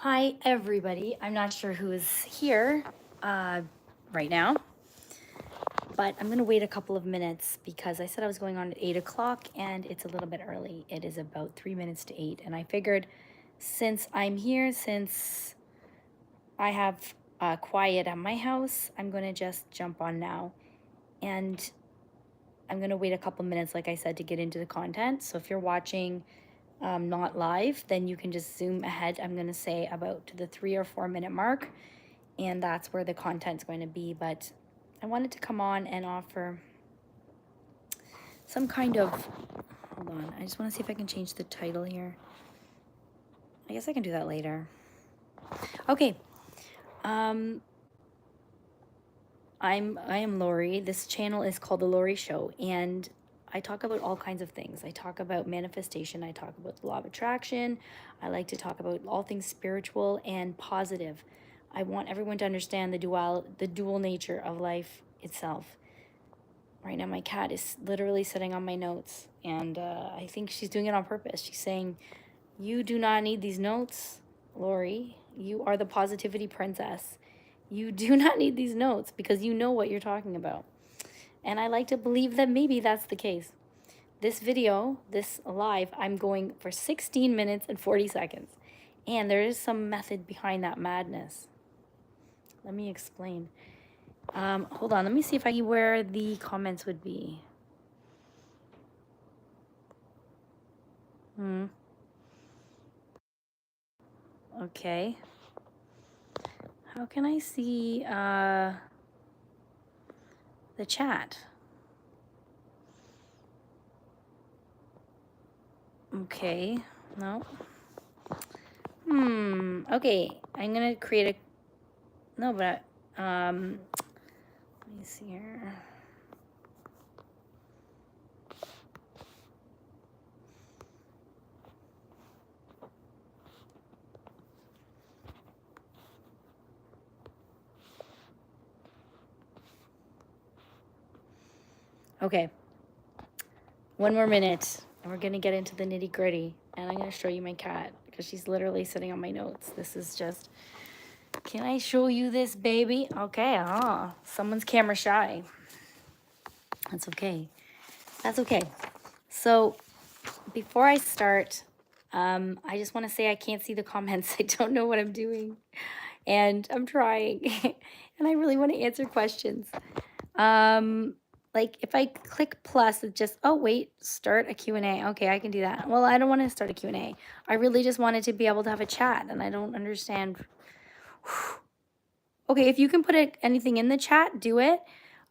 Hi, everybody. I'm not sure who is here right now, but I'm going to wait a couple of minutes because I said I was going on at 8 o'clock and it's a little bit early. It is about 3 minutes to 8. And I figured since I'm here, since I have quiet at my house, I'm going to just jump on now. And I'm going to wait a couple minutes, like I said, to get into the content. So if you're watching not live, then you can just zoom ahead. I'm going to say about to the 3 or 4 minute mark, and that's where the content's going to be. But I wanted to come on and offer some kind of, hold on, I just want to see if I can change the title here. I guess I can do that later. Okay. I am Lori. This channel is called The Lori Show, and I talk about all kinds of things. I talk about manifestation. I talk about the law of attraction. I like to talk about all things spiritual and positive. I want everyone to understand the dual nature of life itself. Right now, my cat is literally sitting on my notes, and I think she's doing it on purpose. She's saying, "You do not need these notes, Lori. You are the positivity princess. You do not need these notes because you know what you're talking about." And I like to believe that maybe that's the case. This video, this live, I'm going for 16 minutes and 40 seconds. And there is some method behind that madness. Let me explain. Hold on, let me see if I can where the comments would be. Okay. How can I see the chat? Okay. No. Okay. I'm gonna create a no, but let me see here. Okay. One more minute, and we're gonna get into the nitty gritty. And I'm gonna show you my cat because she's literally sitting on my notes. This is just. Can I show you this, baby? Okay. Someone's camera shy. That's okay. That's okay. So, before I start, I just want to say I can't see the comments. I don't know what I'm doing, and I'm trying, and I really want to answer questions. Like if I click plus, it just, oh wait, start a Q&A. Okay, I can do that. Well, I don't want to start a Q&A. I really just wanted to be able to have a chat, and I don't understand. Okay, if you can put anything in the chat, do it.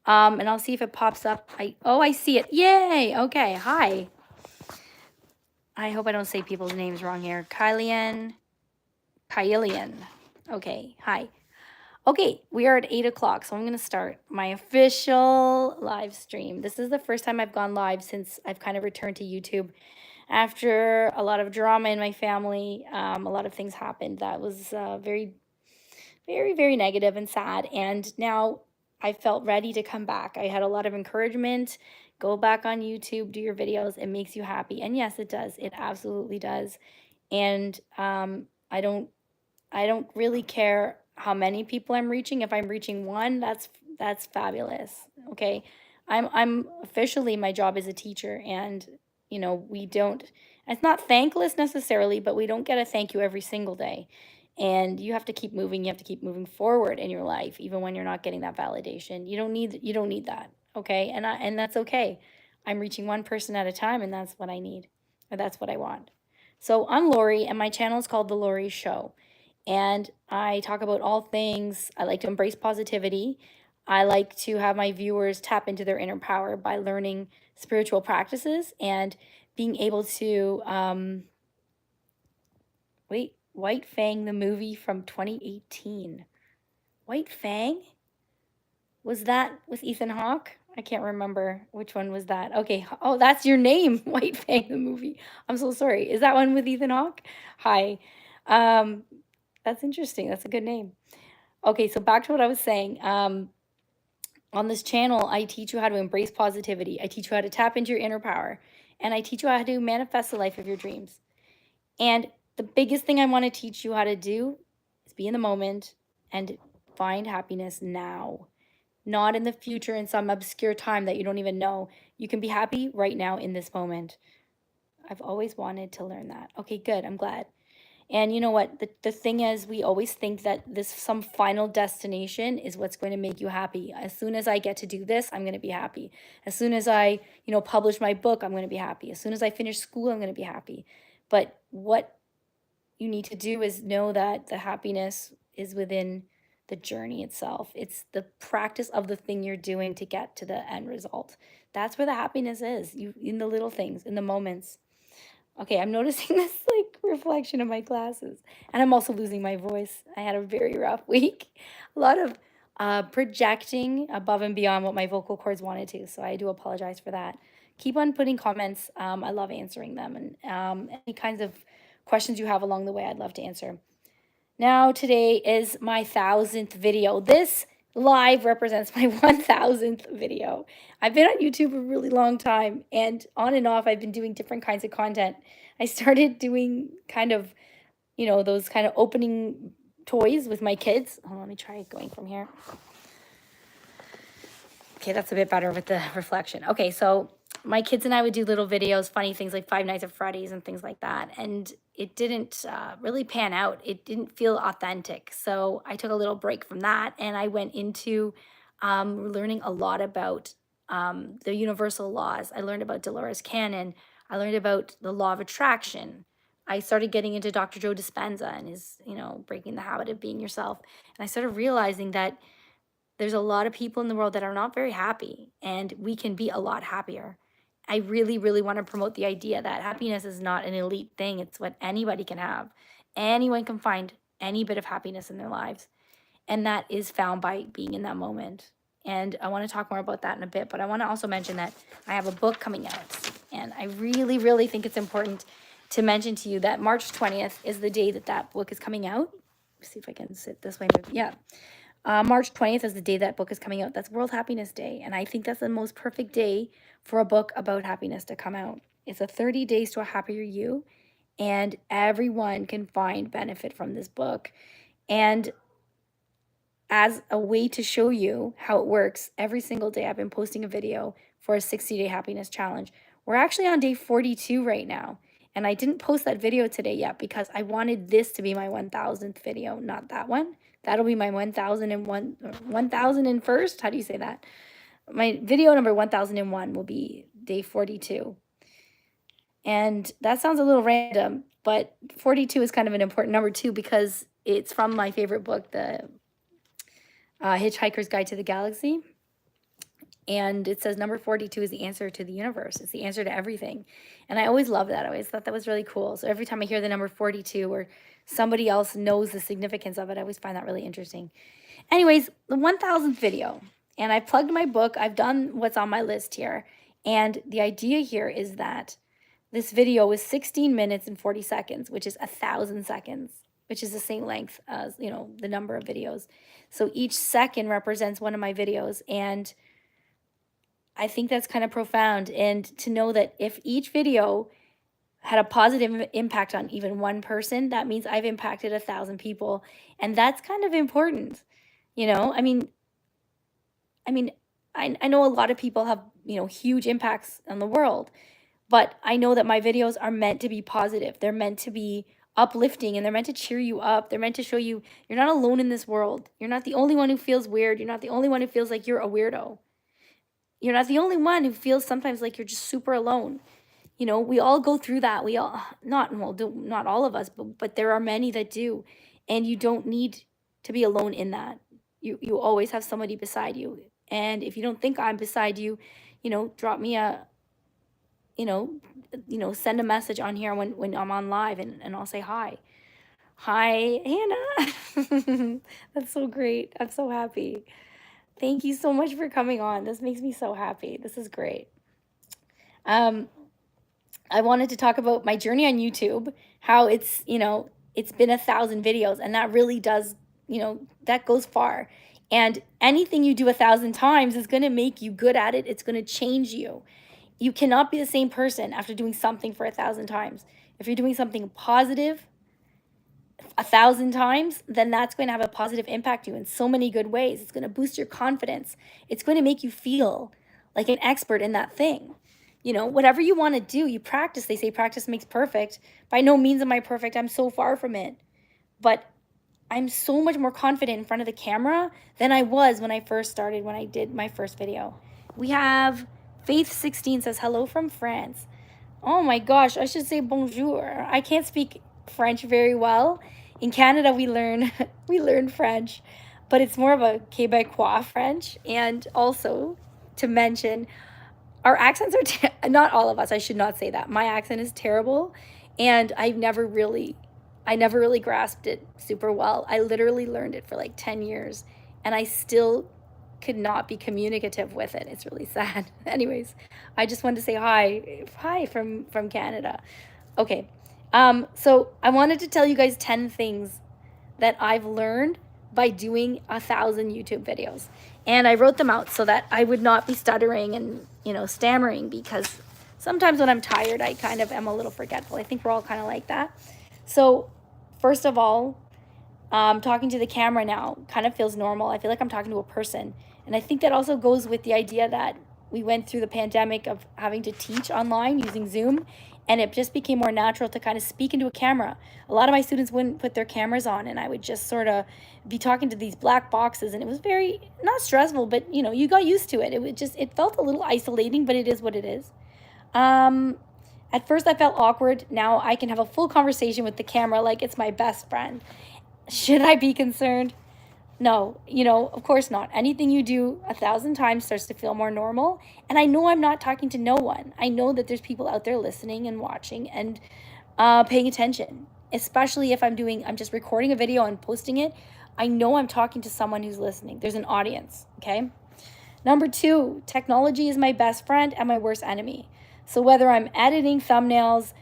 And I'll see if it pops up. I see it. Yay. Okay. Hi. I hope I don't say people's names wrong here. Kylian. Okay. Hi. Okay, we are at 8 o'clock, so I'm going to start my official live stream. This is the first time I've gone live since I've kind of returned to YouTube after a lot of drama in my family. A lot of things happened that was very, very, very negative and sad. And now I felt ready to come back. I had a lot of encouragement. Go back on YouTube, do your videos. It makes you happy. And yes, it does. It absolutely does. And I don't really care how many people I'm reaching. If I'm reaching one, that's fabulous. Okay. I'm officially, my job as a teacher, and we don't, it's not thankless necessarily, but we don't get a thank you every single day. And you have to keep moving, you have to keep moving forward in your life, even when you're not getting that validation. You don't need that. Okay. And that's okay. I'm reaching one person at a time, and that's what I need, or that's what I want. So I'm Lori, and my channel is called The Lori Show. And I talk about all things. I like to embrace positivity. I like to have my viewers tap into their inner power by learning spiritual practices and being able to, White Fang, the movie from 2018. White Fang? Was that with Ethan Hawke? I can't remember which one was that. Okay. Oh, that's your name, White Fang, the movie. I'm so sorry. Is that one with Ethan Hawke? Hi. That's interesting. That's a good name. Okay, so back to what I was saying. On this channel, I teach you how to embrace positivity. I teach you how to tap into your inner power. And I teach you how to manifest the life of your dreams. And The biggest thing I want to teach you how to do is be in the moment and find happiness now, not in the future in some obscure time that you don't even know. You can be happy right now in this moment. I've always wanted to learn that. Okay, good. I'm glad. And you know what? The thing is, we always think that this some final destination is what's going to make you happy. As soon as I get to do this, I'm going to be happy. As soon as I, publish my book, I'm going to be happy. As soon as I finish school, I'm going to be happy. But what you need to do is know that the happiness is within the journey itself. It's the practice of the thing you're doing to get to the end result. That's where the happiness is. You in the little things, in the moments. Okay, I'm noticing this like reflection of my glasses. And I'm also losing my voice. I had a very rough week. A lot of projecting above and beyond what my vocal cords wanted to. So I do apologize for that. Keep on putting comments. I love answering them. And any kinds of questions you have along the way, I'd love to answer. Now, today is my 1,000th video. This live represents my 1,000th video. I've been on YouTube a really long time, and on and off, I've been doing different kinds of content. I started doing kind of, those kind of opening toys with my kids. Hold on, let me try going from here. Okay, that's a bit better with the reflection. Okay, so my kids and I would do little videos, funny things like Five Nights at Freddy's and things like that. And it didn't really pan out. It didn't feel authentic. So I took a little break from that and I went into learning a lot about the universal laws. I learned about Dolores Cannon. I learned about the law of attraction. I started getting into Dr. Joe Dispenza and his, breaking the habit of being yourself. And I started realizing that there's a lot of people in the world that are not very happy, and we can be a lot happier. I really, really want to promote the idea that happiness is not an elite thing. It's what anybody can have. Anyone can find any bit of happiness in their lives. And that is found by being in that moment. And I want to talk more about that in a bit, but I want to also mention that I have a book coming out. And I really, really think it's important to mention to you that March 20th is the day that that book is coming out. Let's see if I can sit this way. Yeah. March 20th is the day that book is coming out. That's World Happiness Day. And I think that's the most perfect day for a book about happiness to come out. It's a 30 days to a happier you. And everyone can find benefit from this book. And as a way to show you how it works, every single day I've been posting a video for a 60-day happiness challenge. We're actually on day 42 right now. And I didn't post that video today yet because I wanted this to be my 1,000th video, not that one. That'll be my 1,001, 1,001st. How do you say that? My video number 1,001 will be day 42. And that sounds a little random, but 42 is kind of an important number too because it's from my favorite book, the Hitchhiker's Guide to the Galaxy. And it says number 42 is the answer to the universe. It's the answer to everything. And I always loved that. I always thought that was really cool. So every time I hear the number 42 or somebody else knows the significance of it, I always find that really interesting. Anyways, the 1,000th video. And I plugged my book. I've done what's on my list here. And the idea here is that this video is 16 minutes and 40 seconds, which is 1,000 seconds, which is the same length as, the number of videos. So each second represents one of my videos. And I think that's kind of profound. And to know that if each video had a positive impact on even one person, that means I've impacted 1,000 people. And that's kind of important. I mean, I know a lot of people have, huge impacts on the world, but I know that my videos are meant to be positive. They're meant to be uplifting and they're meant to cheer you up. They're meant to show you you're not alone in this world. You're not the only one who feels weird. You're not the only one who feels like you're a weirdo. You're not the only one who feels sometimes like you're just super alone. We all go through that. We all, not all of us, but there are many that do. And you don't need to be alone in that. You always have somebody beside you. And if you don't think I'm beside you, drop me a, send a message on here when I'm on live and I'll say hi. Hi, Hannah. That's so great. I'm so happy. Thank you so much for coming on. This makes me so happy. This is great. I wanted to talk about my journey on YouTube, how it's, it's been 1,000 videos and that really does, that goes far. And anything you do 1,000 times is going to make you good at it. It's going to change you. You cannot be the same person after doing something for 1,000 times. If you're doing something positive, 1,000 times, then that's going to have a positive impact on you in so many good ways. It's going to boost your confidence. It's going to make you feel like an expert in that thing. You know, whatever you want to do, you practice. They say practice makes perfect. By no means am I perfect. I'm so far from it. But I'm so much more confident in front of the camera than I was when I first started, when I did my first video. We have Faith16 says, hello from France. Oh my gosh, I should say bonjour. I can't speak French very well. In Canada, we learn French, but it's more of a Quebecois French. And also to mention, our accents are not all of us. I should not say that. My accent is terrible, and I never really grasped it super well. I literally learned it for like 10 years, and I still could not be communicative with it. It's really sad. Anyways, I just wanted to say hi from Canada. Okay, so I wanted to tell you guys 10 things that I've learned by doing 1,000 YouTube videos, and I wrote them out so that I would not be stuttering and, you know, stammering, because sometimes when I'm tired, I kind of am a little forgetful. I think we're all kind of like that. So first of all, talking to the camera now kind of feels normal. I feel like I'm talking to a person. And I think that also goes with the idea that we went through the pandemic of having to teach online using Zoom, and it just became more natural to kind of speak into a camera. A lot of my students wouldn't put their cameras on, and I would just sort of be talking to these black boxes, and it was very, not stressful, but, you know, you got used to it. It felt a little isolating, but it is what it is. At first I felt awkward. Now I can have a full conversation with the camera like it's my best friend. Should I be concerned? No, you know, of course not. Anything you do 1,000 times starts to feel more normal. And I know I'm not talking to no one. I know that there's people out there listening and watching and paying attention, especially if I'm just recording a video and posting it. I know I'm talking to someone who's listening. There's an audience, okay? Number 2, technology is my best friend and my worst enemy. So whether I'm editing thumbnails,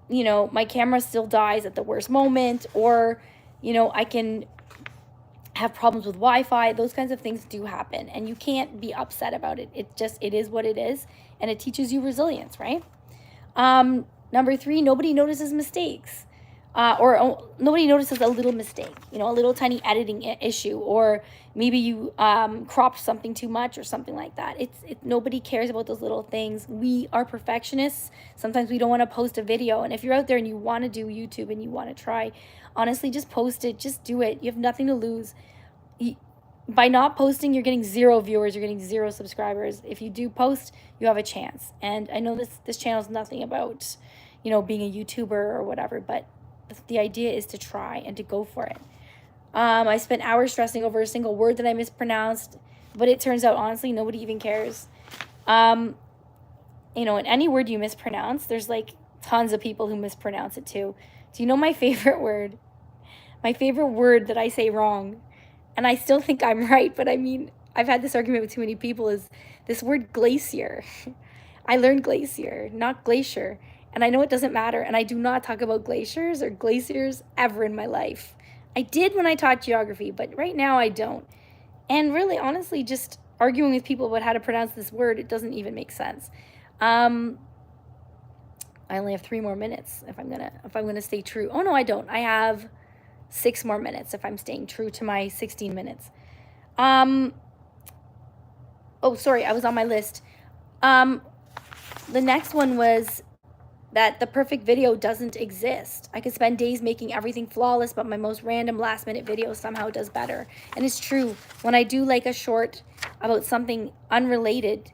you know, my camera still dies at the worst moment, or, you know, I can have problems with Wi-Fi. Those kinds of things do happen, and you can't be upset about it. It is what it is, and it teaches you resilience, right? Number 3, nobody notices mistakes. Nobody notices a little mistake, you know, a little tiny editing issue, or maybe you cropped something too much or something like that. Nobody cares about those little things. We are perfectionists. Sometimes we don't want to post a video, and if you're out there and you want to do YouTube and you want to try, honestly, just post it. Just do it. You have nothing to lose. By not posting, you're getting 0 viewers, you're getting 0 subscribers. If you do post, you have a chance. And I know this channel is nothing about, you know, being a YouTuber or whatever, but the idea is to try and to go for it. I spent hours stressing over a single word that I mispronounced, but it turns out, honestly, nobody even cares. You know, in any word you mispronounce, there's like tons of people who mispronounce it too. Do you know my favorite word? My favorite word that I say wrong, and I still think I'm right, but I mean, I've had this argument with too many people, is this word glacier. I learned glacier, not glacier. And I know it doesn't matter, and I do not talk about glaciers or glaciers ever in my life. I did when I taught geography, but right now I don't. And really, honestly, just arguing with people about how to pronounce this word, it doesn't even make sense. I only have 3 more minutes if I'm gonna stay true. Oh no, I don't. I have 6 more minutes if I'm staying true to my 16 minutes. Oh, sorry, I was on my list. The next one was that the perfect video doesn't exist. I could spend days making everything flawless, but my most random last-minute video somehow does better. And it's true. When I do like a short about something unrelated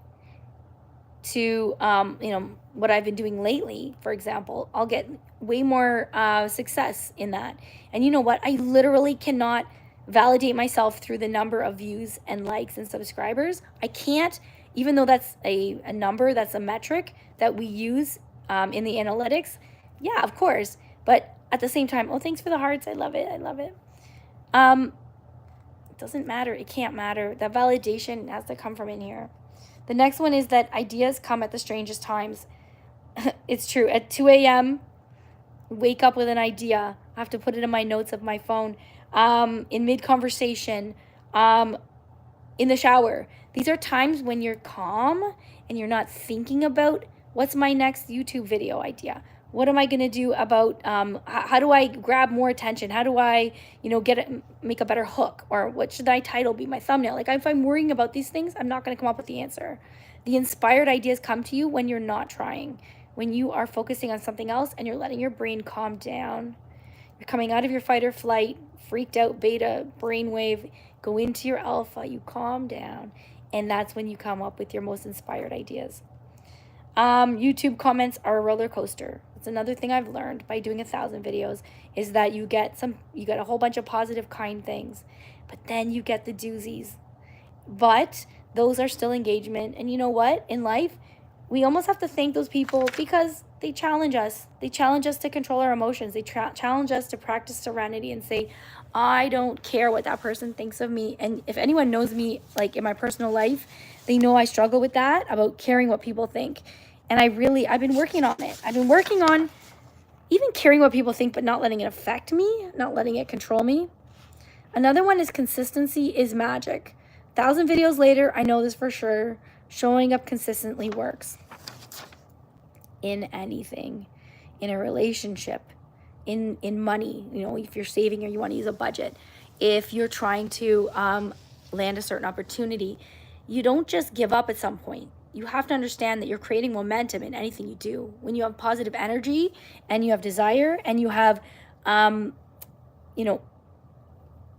to, you know, what I've been doing lately, for example, I'll get way more success in that. And you know what? I literally cannot validate myself through the number of views and likes and subscribers. I can't, even though that's a number, that's a metric that we use in the analytics. Yeah, of course. But at the same time, oh, thanks for the hearts. I love it. I love it. It doesn't matter. It can't matter. That validation has to come from in here. The next one is that ideas come at the strangest times. It's true. At 2 a.m., wake up with an idea. I have to put it in my notes of my phone. In mid-conversation, in the shower. These are times when you're calm and you're not thinking about what's my next YouTube video idea. What am I going to do about how do I grab more attention? How do I, make a better hook? Or what should I title be my thumbnail? Like if I'm worrying about these things, I'm not going to come up with the answer. The inspired ideas come to you when you're not trying, when you are focusing on something else and you're letting your brain calm down. You're coming out of your fight or flight, freaked out beta brainwave, go into your alpha, you calm down, and that's when you come up with your most inspired ideas. YouTube comments are a roller coaster. It's another thing I've learned by doing 1,000 videos is that you get a whole bunch of positive, kind things, but then you get the doozies. But those are still engagement. And you know what? In life, we almost have to thank those people because they challenge us. They challenge us to control our emotions. They challenge us to practice serenity and say, I don't care what that person thinks of me. And if anyone knows me, like in my personal life, they know I struggle with that, about caring what people think. And I've been working on it. I've been working on even caring what people think, but not letting it affect me, not letting it control me. Another one is consistency is magic. 1,000 videos later, I know this for sure. Showing up consistently works. In anything, in a relationship, in money, if you're saving or you want to use a budget, if you're trying to land a certain opportunity, you don't just give up at some point. You have to understand that you're creating momentum in anything you do. When you have positive energy and you have desire and you have, the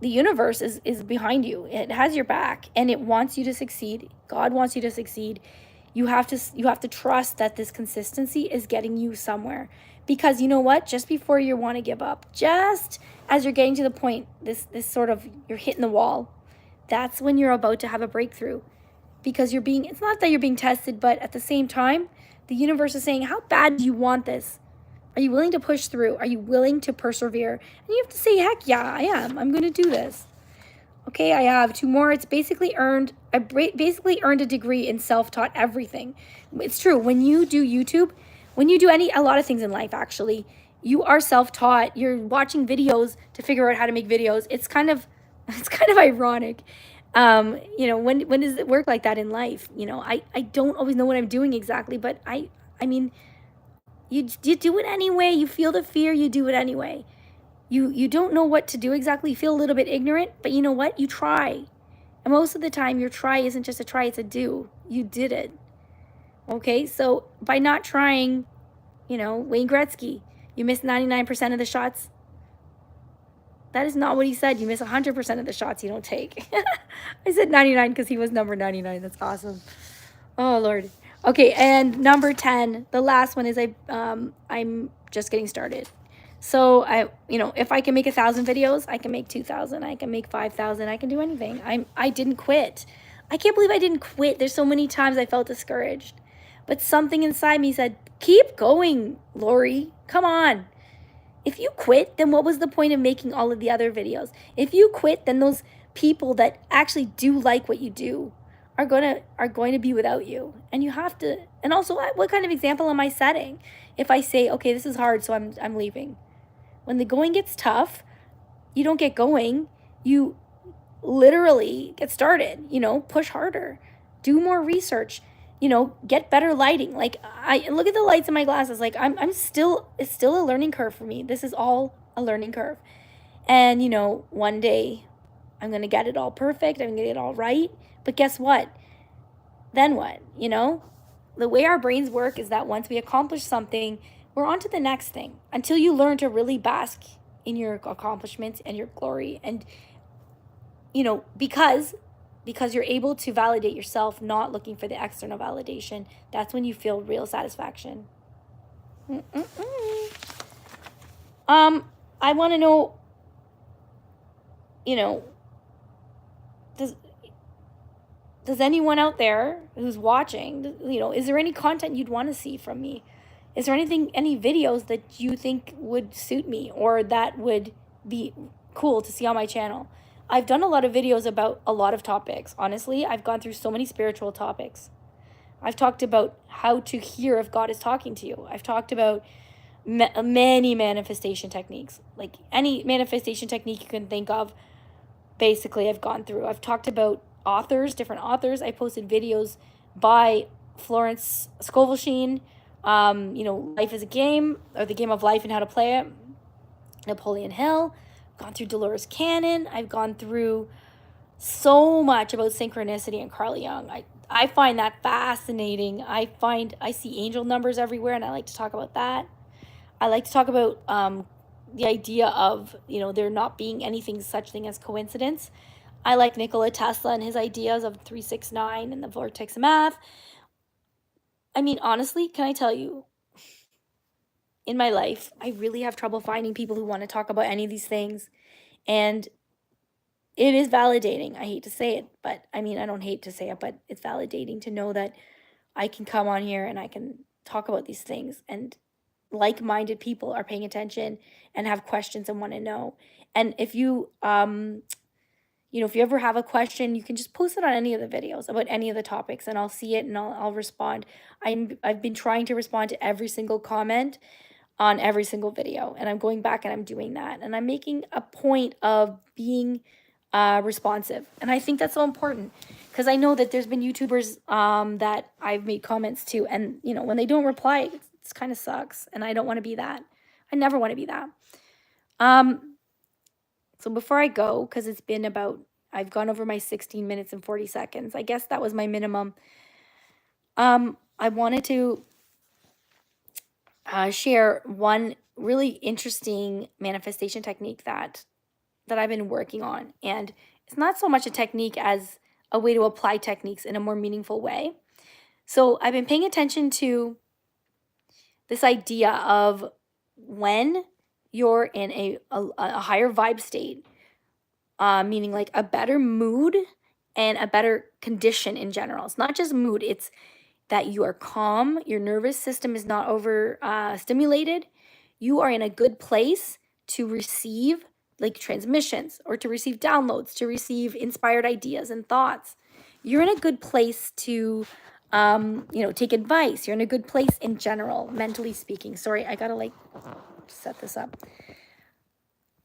universe is behind you. It has your back and it wants you to succeed. God wants you to succeed. You have to trust that this consistency is getting you somewhere. Because you know what? Just before you want to give up, just as you're getting to the point, this sort of, you're hitting the wall, that's when you're about to have a breakthrough. Because it's not that you're being tested, but at the same time, the universe is saying, how bad do you want this? Are you willing to push through? Are you willing to persevere? And you have to say, heck yeah, I am. I'm going to do this. Okay, I have 2 more. I basically earned a degree in self-taught everything. It's true. When you do YouTube, when you do a lot of things in life, actually, you are self-taught. You're watching videos to figure out how to make videos. It's kind of ironic. When does it work like that in life? I don't always know what I'm doing exactly, but I mean, you do it anyway. You feel the fear, you do it anyway. You don't know what to do exactly. You feel a little bit ignorant, but you know what? You try. And most of the time, your try isn't just a try, it's a do. You did it. Okay? So by not trying, Wayne Gretzky, you missed 99% of the shots. That is not what he said. You miss 100% of the shots you don't take. I said 99 because he was number 99. That's awesome. Oh, Lord. Okay, and number 10, the last one is I'm just getting started. So if I can make 1,000 videos, I can make 2,000, I can make 5,000, I can do anything. I didn't quit. I can't believe I didn't quit. There's so many times I felt discouraged, but something inside me said, keep going, Lori, come on. If you quit, then what was the point of making all of the other videos? If you quit, then those people that actually do like what you do are going to be without you. And you have to, and also what kind of example am I setting? If I say, okay, this is hard, so I'm leaving. When the going gets tough, you don't get going. You literally get started, push harder, do more research, get better lighting. Like I look at the lights in my glasses, like it's still a learning curve for me. This is all a learning curve. And, one day I'm going to get it all perfect. I'm going to get it all right. But guess what? Then what? The way our brains work is that once we accomplish something, we're on to the next thing until you learn to really bask in your accomplishments and your glory. And, because you're able to validate yourself, not looking for the external validation, that's when you feel real satisfaction. I want to know, does anyone out there who's watching, is there any content you'd want to see from me? Is there any videos that you think would suit me or that would be cool to see on my channel? I've done a lot of videos about a lot of topics. Honestly, I've gone through so many spiritual topics. I've talked about how to hear if God is talking to you. I've talked about many manifestation techniques. Like any manifestation technique you can think of, basically I've gone through. I've talked about different authors. I posted videos by Florence Scovelsheen, You know, Life is a Game, or The Game of Life and How to Play It, Napoleon Hill. I've gone through Dolores Cannon. I've gone through so much about synchronicity and Carl Jung. I find that fascinating. I see angel numbers everywhere, and I like to talk about that. I like to talk about the idea of, you know, there not being anything such thing as coincidence. I like Nikola Tesla and his ideas of 369 and the vortex math. I mean, honestly, can I tell you, in my life, I really have trouble finding people who want to talk about any of these things. And it is validating. I hate to say it, but I mean, I don't hate to say it, but it's validating to know that I can come on here and I can talk about these things, and like-minded people are paying attention and have questions and want to know. And if you you know, if you ever have a question, you can just post it on any of the videos about any of the topics, and I'll see it and I'll respond. I've been trying to respond to every single comment on every single video, and I'm going back and I'm doing that, and I'm making a point of being responsive. And I think that's so important, because I know that there's been YouTubers that I've made comments to, and you know, when they don't reply, it's kind of sucks, and I don't want to be that. I never want to be that. So before I go, because it's been about, I've gone over my 16 minutes and 40 seconds. I guess that was my minimum. I wanted to share one really interesting manifestation technique that I've been working on. And it's not so much a technique as a way to apply techniques in a more meaningful way. So I've been paying attention to this idea of when you're in a higher vibe state, meaning like a better mood and a better condition in general. It's not just mood, it's that you are calm, your nervous system is not over stimulated, you are in a good place to receive like transmissions, or to receive downloads, to receive inspired ideas and thoughts. You're in a good place to, you know, take advice. You're in a good place in general, mentally speaking. Sorry, I gotta like set this up.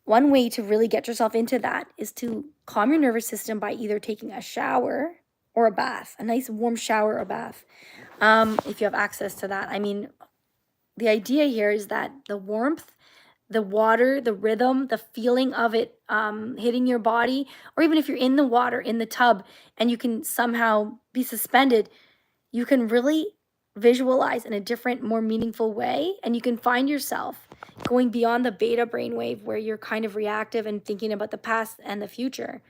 One way to really get yourself into that is to calm your nervous system by either taking a shower or a bath, a nice warm shower or bath, if you have access to that. I mean, the idea here is that the warmth, the water, the rhythm, the feeling of it hitting your body, or even if you're in the water, in the tub, and you can somehow be suspended, you can really visualize in a different, more meaningful way. And you can find yourself going beyond the beta brainwave where you're kind of reactive and thinking about the past and the future.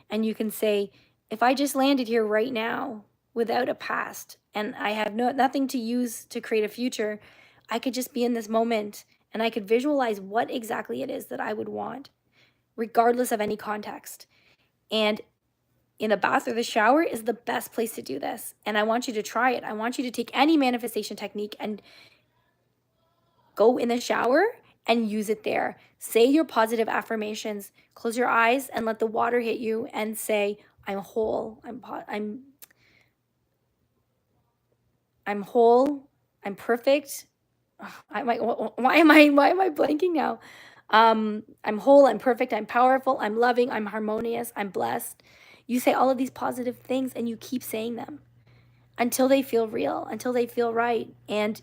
And you can say, if I just landed here right now without a past and I have nothing to use to create a future, I could just be in this moment and I could visualize what exactly it is that I would want, regardless of any context. And in a bath or the shower is the best place to do this. And I want you to try it. I want you to take any manifestation technique and go in the shower and use it there. Say your positive affirmations. Close your eyes and let the water hit you and say, I'm whole. I'm whole. I'm perfect. Why am I blanking now? I'm whole, I'm perfect, I'm powerful, I'm loving, I'm harmonious, I'm blessed. You say all of these positive things and you keep saying them until they feel real, until they feel right. And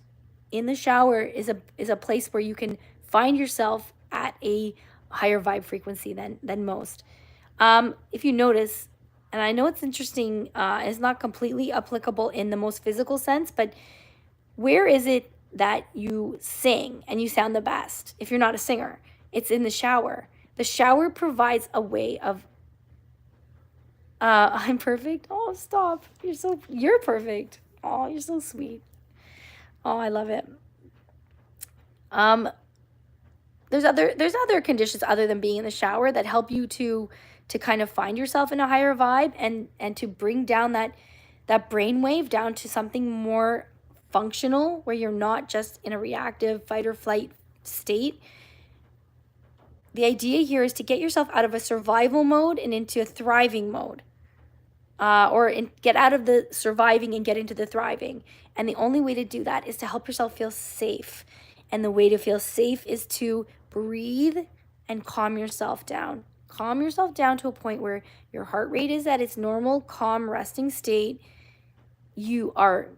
in the shower is a place where you can find yourself at a higher vibe frequency than most. If you notice, and I know it's interesting, it's not completely applicable in the most physical sense, but where is it that you sing and you sound the best if you're not a singer? It's in the shower. The shower provides a way of I'm perfect. Oh, stop. You're perfect. Oh, you're so sweet. Oh, I love it. There's other conditions other than being in the shower that help you to kind of find yourself in a higher vibe and to bring down that brain wave down to something more functional, where you're not just in a reactive fight or flight state. The idea here is to get yourself out of a survival mode and into a thriving mode, get out of the surviving and get into the thriving. And the only way to do that is to help yourself feel safe. And the way to feel safe is to breathe and calm yourself down. Calm yourself down to a point where your heart rate is at its normal, calm, resting state. You are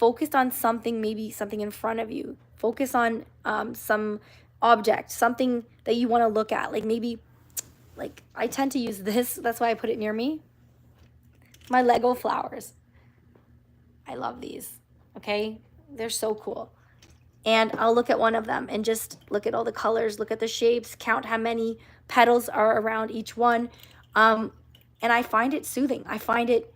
focus on something, maybe something in front of you. Focus on some object, something that you want to look at. Like maybe, like I tend to use this. That's why I put it near me. My Lego flowers. I love these. Okay. They're so cool. And I'll look at one of them and just look at all the colors, look at the shapes, count how many petals are around each one. And I find it soothing. I find it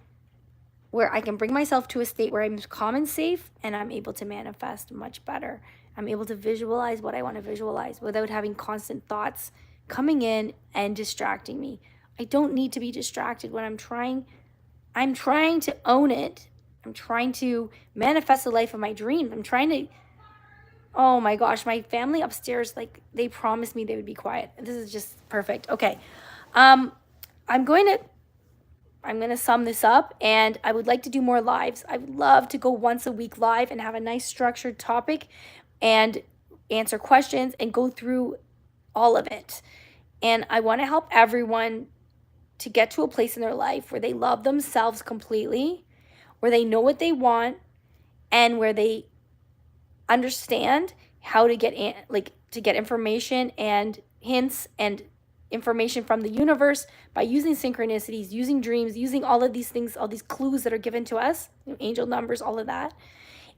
where I can bring myself to a state where I'm calm and safe, and I'm able to manifest much better. I'm able to visualize what I want to visualize without having constant thoughts coming in and distracting me. I don't need to be distracted when I'm trying to own it. I'm trying to manifest the life of my dreams. I'm trying to, oh my gosh, my family upstairs, like they promised me they would be quiet. This is just perfect. Okay. I'm going to sum this up, and I would like to do more lives. I would love to go once a week live and have a nice structured topic and answer questions and go through all of it. And I want to help everyone to get to a place in their life where they love themselves completely, where they know what they want, and where they understand how to get information and hints and information from the universe by using synchronicities, using dreams, using all of these things, all these clues that are given to us, angel numbers, all of that,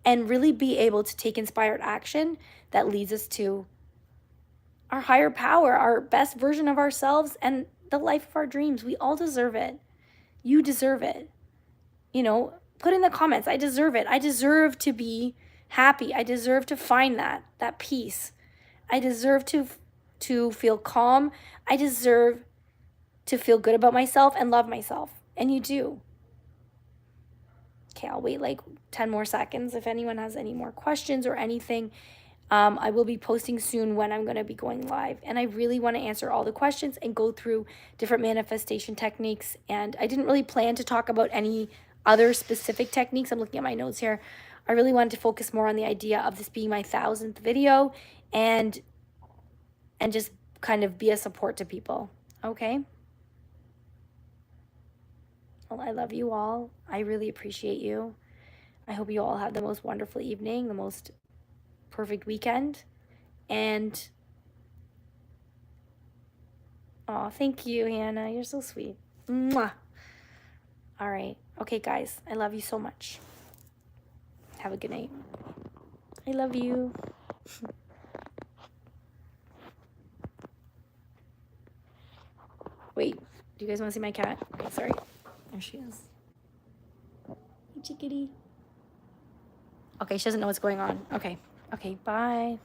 and really be able to take inspired action that leads us to our higher power, our best version of ourselves, and the life of our dreams. We all deserve it. You deserve it. Put in the comments, I deserve it. I deserve to be happy. I deserve to find that peace. I deserve to feel calm. I deserve to feel good about myself and love myself. And you do. Okay, I'll wait like 10 more seconds if anyone has any more questions or anything. I will be posting soon when I'm going to be going live. And I really want to answer all the questions and go through different manifestation techniques. And I didn't really plan to talk about any other specific techniques. I'm looking at my notes here. I really wanted to focus more on the idea of this being my 1,000th video and just kind of be a support to people. Okay? Well, I love you all. I really appreciate you. I hope you all have the most wonderful evening, the most perfect weekend. And oh, thank you, Hannah. You're so sweet. Mwah. All right. Okay, guys. I love you so much. Have a good night. I love you. Wait, do you guys want to see my cat? Okay, sorry. There she is. Hey, chickadee. Okay, she doesn't know what's going on. Okay, bye.